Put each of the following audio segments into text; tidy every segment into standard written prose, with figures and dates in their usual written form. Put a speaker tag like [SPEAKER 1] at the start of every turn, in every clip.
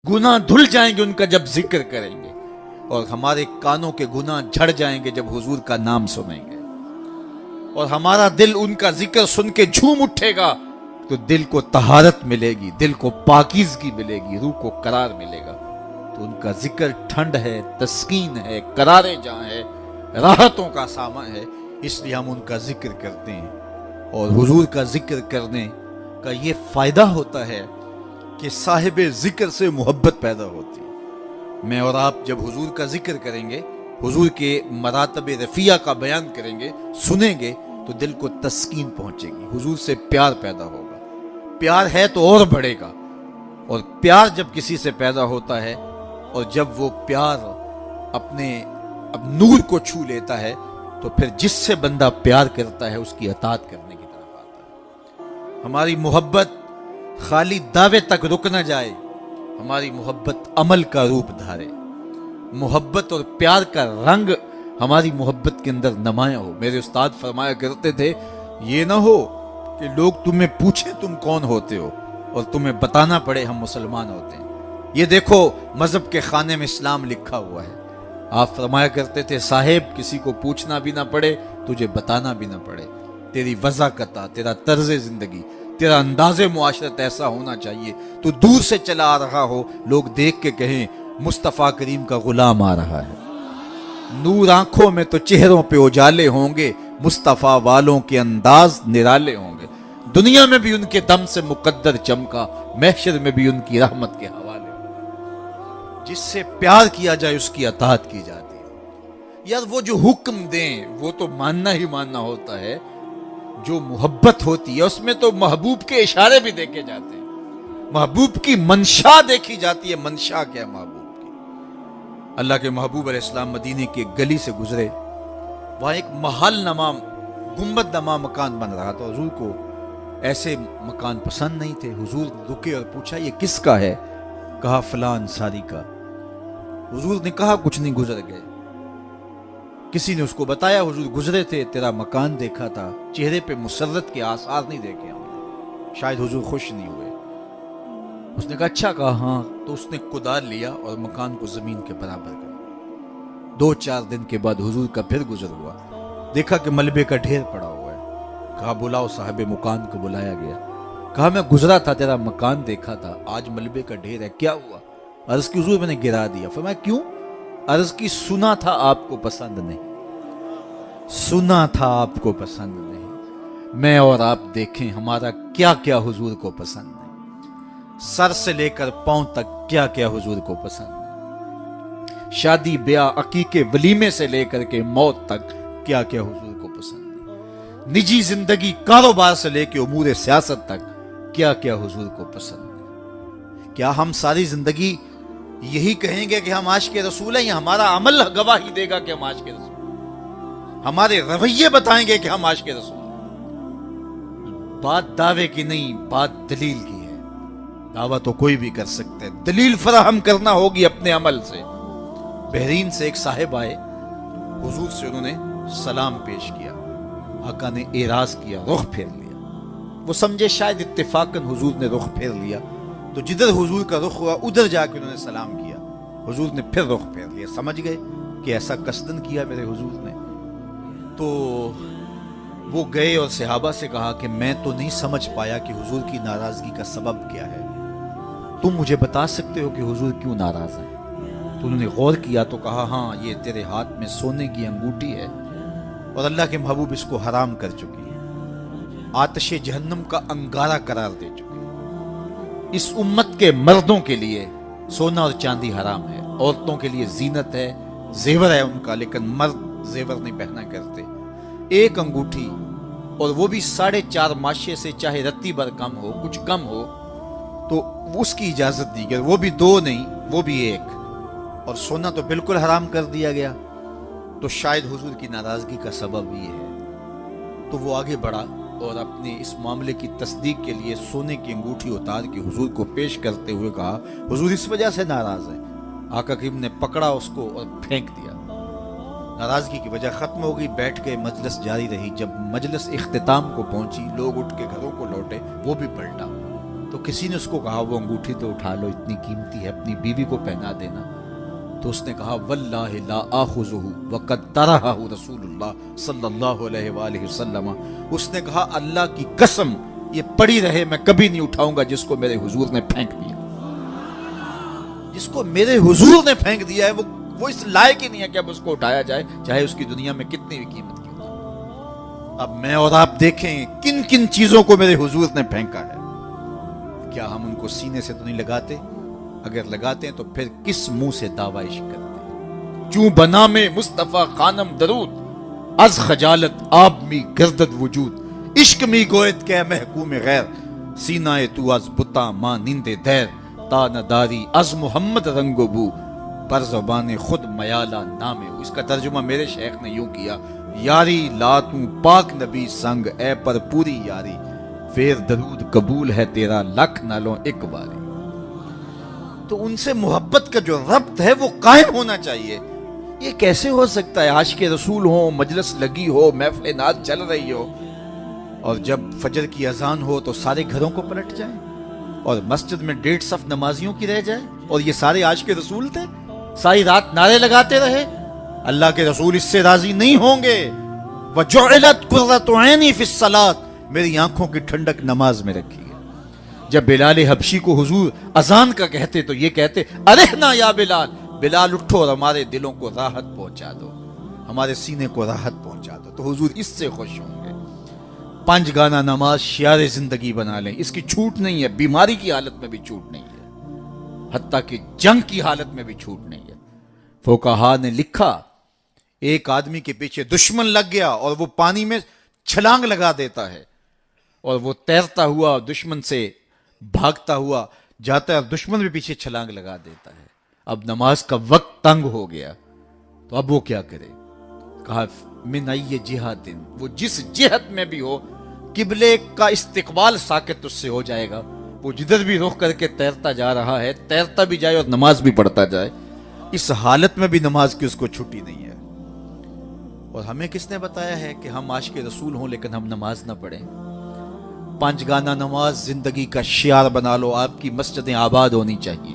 [SPEAKER 1] گناہ دھل جائیں گے ان کا جب ذکر کریں گے، اور ہمارے کانوں کے گناہ جھڑ جائیں گے جب حضور کا نام سنیں گے، اور ہمارا دل ان کا ذکر سن کے جھوم اٹھے گا تو دل کو طہارت ملے گی، دل کو پاکیزگی ملے گی، روح کو قرار ملے گا۔ تو ان کا ذکر ٹھنڈ ہے، تسکین ہے، قرار جاں ہے، راحتوں کا سامان ہے، اس لیے ہم ان کا ذکر کرتے ہیں۔ اور حضور کا ذکر کرنے کا یہ فائدہ ہوتا ہے کہ صاحب ذکر سے محبت پیدا ہوتی ہے۔ میں اور آپ جب حضور کا ذکر کریں گے، حضور کے مراتب رفیع کا بیان کریں گے، سنیں گے، تو دل کو تسکین پہنچے گی، حضور سے پیار پیدا ہوگا۔ پیار ہے تو اور بڑھے گا، اور پیار جب کسی سے پیدا ہوتا ہے اور جب وہ پیار اپنے نور کو چھو لیتا ہے تو پھر جس سے بندہ پیار کرتا ہے اس کی اطاعت کرنے کی طرف آتا ہے۔ ہماری محبت خالی دعوے تک رک نہ جائے، ہماری محبت عمل کا روپ دھارے، محبت اور پیار کا رنگ ہماری محبت کے اندر نمایاں ہو۔ میرے استاد فرمایا کرتے تھے، یہ نہ ہو کہ لوگ تمہیں پوچھیں تم کون ہوتے ہو اور تمہیں بتانا پڑے ہم مسلمان ہوتے ہیں۔ یہ دیکھو مذہب کے خانے میں اسلام لکھا ہوا ہے۔ آپ فرمایا کرتے تھے، صاحب کسی کو پوچھنا بھی نہ پڑے، تجھے بتانا بھی نہ پڑے، تیری وضاقت، تیرا طرز زندگی، تیرا انداز معاشرت ایسا ہونا چاہیے تو دور سے چلا آ رہا ہو، لوگ دیکھ کے کہیں مصطفیٰ کریم کا غلام آ رہا ہے۔ نور آنکھوں میں تو چہروں پہ اجالے ہوں گے، مصطفیٰ والوں کے انداز نرالے ہوں گے۔ دنیا میں بھی ان کے دم سے مقدر چمکا، محشر میں بھی ان کی رحمت کے حوالے۔ جس سے پیار کیا جائے اس کی اطاعت کی جاتی ہے۔ یار وہ جو حکم دیں وہ تو ماننا ہی ماننا ہوتا ہے، جو محبت ہوتی ہے اس میں تو محبوب کے اشارے بھی دیکھے جاتے ہیں، محبوب کی منشا دیکھی جاتی ہے۔ منشا کیا ہے محبوب کی؟ اللہ کے محبوب علیہ السلام مدینے کی ایک گلی سے گزرے، وہاں ایک محل نما گنبد نما مکان بن رہا تھا۔ حضور کو ایسے مکان پسند نہیں تھے۔ حضور رکے اور پوچھا، یہ کس کا ہے؟ کہا فلاں انصاری کا۔ حضور نے کہا کچھ نہیں، گزر گئے۔ کسی نے اس کو بتایا، حضور گزرے تھے، تیرا مکان دیکھا تھا، چہرے پہ مسرت کے آثار نہیں دیکھے ہم نے، شاید حضور خوش نہیں ہوئے۔ اس نے کہا اچھا، کہا ہاں۔ تو اس نے کدال لیا اور مکان کو زمین کے برابر کر دیا۔ 2-4 دن کے بعد حضور کا پھر گزر ہوا، دیکھا کہ ملبے کا ڈھیر پڑا ہوا ہے۔ کہا بلاؤ، صاحب مکان کو بلایا گیا۔ کہا میں گزرا تھا، تیرا مکان دیکھا تھا، آج ملبے کا ڈھیر ہے، کیا ہوا؟ عرض کی حضور میں نے گرا دیا۔ فرمایا کیوں؟ عرض کی سنا تھا آپ کو پسند نہیں، سنا تھا آپ کو پسند نہیں۔ میں اور آپ دیکھیں ہمارا کیا کیا حضور کو پسند نہیں، سر سے لے کر پاؤں تک کیا کیا حضور کو پسند نہیں، شادی بیاہ عقیقے ولیمے سے لے کر کے موت تک کیا کیا حضور کو پسند نہیں، نجی زندگی کاروبار سے لے کے امور سیاست تک کیا کیا حضور کو پسند نہیں۔ کیا ہم ساری زندگی یہی کہیں گے کہ ہم عاشق رسول ہیں، یا ہمارا عمل گواہی دے گا کہ ہم عاشق رسول ہیں؟ ہمارے رویے بتائیں گے کہ ہم عاشق رسول ہیں؟ بات دعوے کی نہیں، بات دلیل کی ہے۔ دعویٰ تو کوئی بھی کر سکتے ہیں، دلیل فراہم کرنا ہوگی اپنے عمل سے۔ بحرین سے ایک صاحب آئے، حضور سے انہوں نے سلام پیش کیا، آقا نے اعراض کیا، رخ پھیر لیا۔ وہ سمجھے شاید اتفاقاً حضور نے رخ پھیر لیا، تو جدھر حضور کا رخ ہوا ادھر جا کے انہوں نے سلام کیا۔ حضور نے پھر رخ پھیر لیا، سمجھ گئے کہ ایسا قصدن کیا میرے حضور نے۔ تو وہ گئے اور صحابہ سے کہا کہ میں تو نہیں سمجھ پایا کہ حضور کی ناراضگی کا سبب کیا ہے، تم مجھے بتا سکتے ہو کہ حضور کیوں ناراض ہیں؟ تو انہوں نے غور کیا تو کہا ہاں، یہ تیرے ہاتھ میں سونے کی انگوٹھی ہے اور اللہ کے محبوب اس کو حرام کر چکی ہے، آتش جہنم کا انگارہ قرار دے چکی ہے۔ اس امت کے مردوں کے لیے سونا اور چاندی حرام ہے، عورتوں کے لیے زینت ہے، زیور ہے ان کا، لیکن مرد زیور نہیں پہنا کرتے۔ ایک انگوٹھی، اور وہ بھی 4.5 ماشے سے، چاہے رتی بھر کم ہو، کچھ کم ہو تو اس کی اجازت دی گئی، وہ بھی 2 نہیں، وہ بھی 1، اور سونا تو بالکل حرام کر دیا گیا۔ تو شاید حضور کی ناراضگی کا سبب یہ ہے۔ تو وہ آگے بڑھا اور اپنے اس معاملے کی تصدیق کے لیے سونے کی انگوٹھی اتار کے حضور کو پیش کرتے ہوئے کہا حضور اس وجہ سے ناراض ہے۔ آقا کریم نے پکڑا اس کو اور پھینک دیا۔ ناراضگی کی وجہ ختم ہو گئی، بیٹھ گئے، مجلس جاری رہی۔ جب مجلس اختتام کو پہنچی، لوگ اٹھ کے گھروں کو لوٹے، وہ بھی پلٹا۔ تو تو کسی نے اس کو کہا وہ انگوٹھی تو اٹھا لو، اتنی قیمتی ہے، اپنی بیوی کو پہنا دینا. تو اس نے کہا واللہ لا آخذہ وقد ترہہ رسول اللہ صلی اللہ علیہ وآلہ وسلم. اس نے کہا اللہ کی قسم یہ پڑی رہے، میں کبھی نہیں اٹھاؤں گا جس کو میرے حضور نے پھینک دیا. جس کو میرے حضور نے پھینک دیا ہے وہ اس لائق ہی نہیں ہے کہ اب اس کو اٹھایا جائے، چاہے اس کی دنیا میں کتنی بھی قیمت کی ہو. اب میں اور آپ دیکھیں کن کن چیزوں کو میرے حضور نے پھینکا ہے. کیا ہم ان کو سینے سے تو نہیں لگاتے؟ اگر لگاتے ہیں تو پھر کس منہ سے دعوی عشق کرتے ہیں؟ چوں بنا میں مصطفیٰ خانم درود، از خجالت آب می گردد وجود، عشق می گوید کہ محکوم غیر، سینہ تو از بتا ماں نیند دیر، تا نداری از محمد رنگ و بو، پر زبان خود میالہ نام ہو. اس کا ترجمہ میرے شیخ نے یوں کیا، یاری لا تو پاک نبی سنگ اے پر پوری یاری، پھر درود قبول ہے تیرا لکھ نالوں ایک باری. تو ان سے محبت کا جو ربط ہے وہ قائم ہونا چاہیے. یہ کیسے ہو سکتا ہے عاشق رسول ہو، مجلس لگی ہو، محفل نعت چل رہی ہو، اور جب فجر کی اذان ہو تو سارے گھروں کو پلٹ جائیں اور مسجد میں 1.5 صف نمازیوں کی رہ جائے، اور یہ سارے عاشق رسول تھے، ساری رات نعرے لگاتے رہے. اللہ کے رسول اس سے راضی نہیں ہوں گے. وَجُعِلَتْ قُرَّةُ عَيْنِي فِي الصَّلَاةِ، میری آنکھوں کی ٹھنڈک نماز میں رکھی ہے. جب بلال حبشی کو حضور اذان کا کہتے تو یہ کہتے ارحنا یا بلال، بلال اٹھو اور ہمارے دلوں کو راحت پہنچا دو، ہمارے سینے کو راحت پہنچا دو. تو حضور اس سے خوش ہوں گے. 5 گانا نماز شعار زندگی بنا لیں، اس کی چھوٹ نہیں ہے. بیماری کی حالت میں بھی چھوٹ نہیں ہے، حتیٰ کہ جنگ کی حالت میں بھی چھوٹ نہیں ہے. فقہا نے لکھا ایک آدمی کے پیچھے دشمن لگ گیا اور وہ پانی میں چھلانگ لگا دیتا ہے، اور وہ تیرتا ہوا دشمن سے بھاگتا ہوا جاتا ہے اور دشمن بھی پیچھے چھلانگ لگا دیتا ہے. اب نماز کا وقت تنگ ہو گیا تو اب وہ کیا کرے؟ کہا من ای جہاد، وہ جس جہت میں بھی ہو قبلے کا استقبال ساکت اس سے ہو جائے گا. وہ جدھر بھی رخ کر کے تیرتا جا رہا ہے، تیرتا بھی جائے اور نماز بھی پڑھتا جائے. اس حالت میں بھی نماز کی اس کو چھٹی نہیں ہے. اور ہمیں کس نے بتایا ہے کہ ہم عاشق رسول ہوں لیکن ہم نماز نہ پڑھیں؟ 5 گانا نماز زندگی کا شعار بنا لو. آپ کی مسجدیں آباد ہونی چاہیے.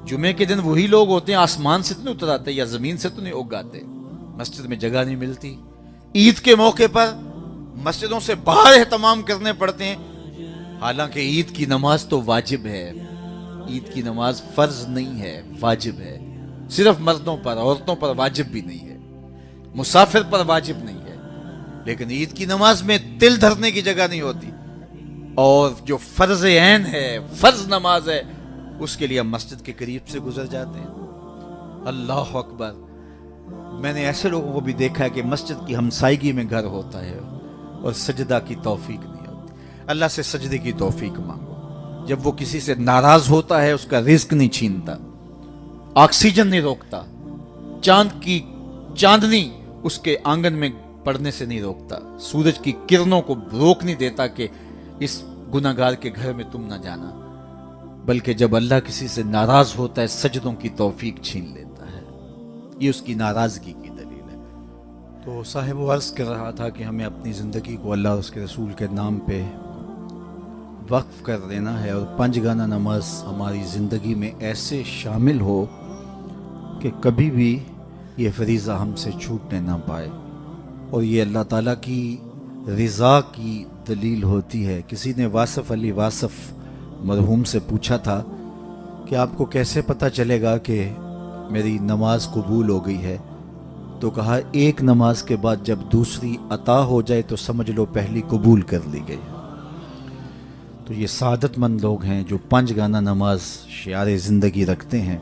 [SPEAKER 1] جمعے کے دن وہی لوگ ہوتے ہیں آسمان سے تو نہیں اتر آتے یا زمین سے تو نہیں اگ آتے، مسجد میں جگہ نہیں ملتی. عید کے موقع پر مسجدوں سے باہر اہتمام کرنے پڑتے ہیں، حالانکہ عید کی نماز تو واجب ہے. عید کی نماز فرض نہیں ہے، واجب ہے. صرف مردوں پر، عورتوں پر واجب بھی نہیں ہے، مسافر پر واجب نہیں ہے. لیکن عید کی نماز میں تل دھرنے کی جگہ نہیں ہوتی، اور جو فرض عین ہے، فرض نماز ہے، اس کے لیے ہم مسجد کے قریب سے گزر جاتے ہیں. اللہ اکبر. میں نے ایسے لوگوں کو بھی دیکھا ہے کہ مسجد کی ہمسائیگی میں گھر ہوتا ہے اور سجدہ کی توفیق نہیں ہوتی. اللہ سے سجدے کی توفیق مانگو. جب وہ کسی سے ناراض ہوتا ہے اس کا رزق نہیں چھینتا، آکسیجن نہیں روکتا، چاند کی چاندنی اس کے آنگن میں پڑنے سے نہیں روکتا، سورج کی کرنوں کو روک نہیں دیتا کہ اس گناہگار کے گھر میں تم نہ جانا، بلکہ جب اللہ کسی سے ناراض ہوتا ہے سجدوں کی توفیق چھین لیتا ہے. یہ اس کی ناراضگی کی دلیل ہے. تو صاحب وہ عرض کر رہا تھا کہ ہمیں اپنی زندگی کو اللہ اور اس کے رسول کے نام پہ وقف کر دینا ہے، اور 5 گانا نماز ہماری زندگی میں ایسے شامل ہو کہ کبھی بھی یہ فریضہ ہم سے چھوٹنے نہ پائے. اور یہ اللہ تعالیٰ کی رضا کی دلیل ہوتی ہے. کسی نے واصف علی واصف مرحوم سے پوچھا تھا کہ آپ کو کیسے پتہ چلے گا کہ میری نماز قبول ہو گئی ہے؟ تو کہا ایک نماز کے بعد جب دوسری عطا ہو جائے تو سمجھ لو پہلی قبول کر لی گئی. تو یہ سعادت مند لوگ ہیں جو 5 گانا نماز شعار زندگی رکھتے ہیں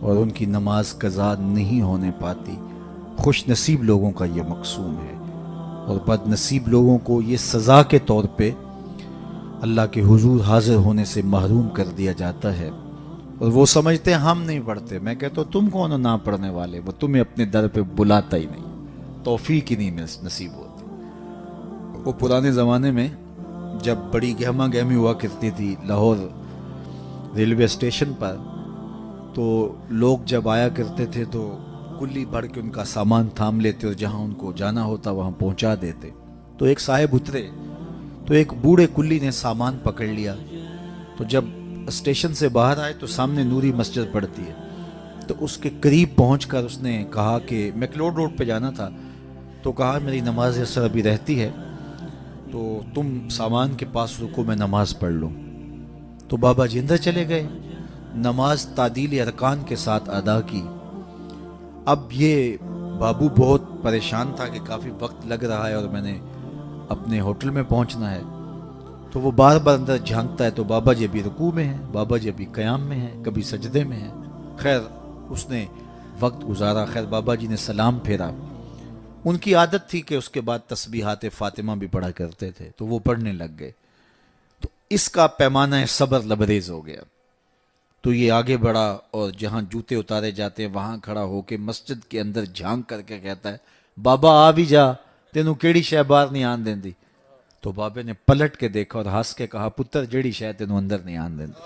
[SPEAKER 1] اور ان کی نماز قضا نہیں ہونے پاتی. خوش نصیب لوگوں کا یہ مقصوم ہے، اور بد نصیب لوگوں کو یہ سزا کے طور پہ اللہ کے حضور حاضر ہونے سے محروم کر دیا جاتا ہے. اور وہ سمجھتے ہیں ہم نہیں پڑھتے. میں کہتا ہوں تم کون ہو نہ پڑھنے والے؟ وہ تمہیں اپنے در پہ بلاتا ہی نہیں، توفیق ہی نہیں نصیب ہوتی. وہ پرانے زمانے میں جب بڑی گہما گہمی ہوا کرتی تھی لاہور ریلوے اسٹیشن پر، تو لوگ جب آیا کرتے تھے تو کلی بھر کے ان کا سامان تھام لیتے اور جہاں ان کو جانا ہوتا وہاں پہنچا دیتے. تو ایک صاحب اترے تو تو ایک بوڑھے کلی نے سامان پکڑ لیا. تو جب اسٹیشن سے باہر آئے تو سامنے نوری مسجد پڑتی ہے. تو اس کے قریب پہنچ کر اس نے کہا کہ میکلوڈ روڈ پہ جانا تھا. تو کہا میری نماز اثر ابھی رہتی ہے تو تم سامان کے پاس رکو میں نماز پڑھ لوں. تو بابا جی اندر چلے گئے, نماز تعدیل ارکان کے ساتھ ادا کی. اب یہ بابو بہت پریشان تھا کہ کافی وقت لگ رہا ہے اور میں نے اپنے ہوٹل میں پہنچنا ہے. تو وہ بار بار اندر جھانکتا ہے تو بابا جی ابھی رکوع میں ہیں, بابا جی ابھی قیام میں ہیں, کبھی سجدے میں ہیں. خیر اس نے وقت گزارا. خیر بابا جی نے سلام پھیرا. ان کی عادت تھی کہ اس کے بعد تسبیحات فاطمہ بھی پڑھا کرتے تھے تو وہ پڑھنے لگ گئے. تو اس کا پیمانہ صبر لبریز ہو گیا. تو یہ آگے بڑھا اور جہاں جوتے اتارے جاتے ہیں وہاں کھڑا ہو کے مسجد کے اندر جھانک کر کے کہتا ہے بابا آ بھی جا, تینوں کیڑی شے باہر نہیں آن دیندی. تو بابے نے پلٹ کے دیکھا اور ہنس کے کہا پتر جیڑی شے تینوں اندر نہیں آن دیندی.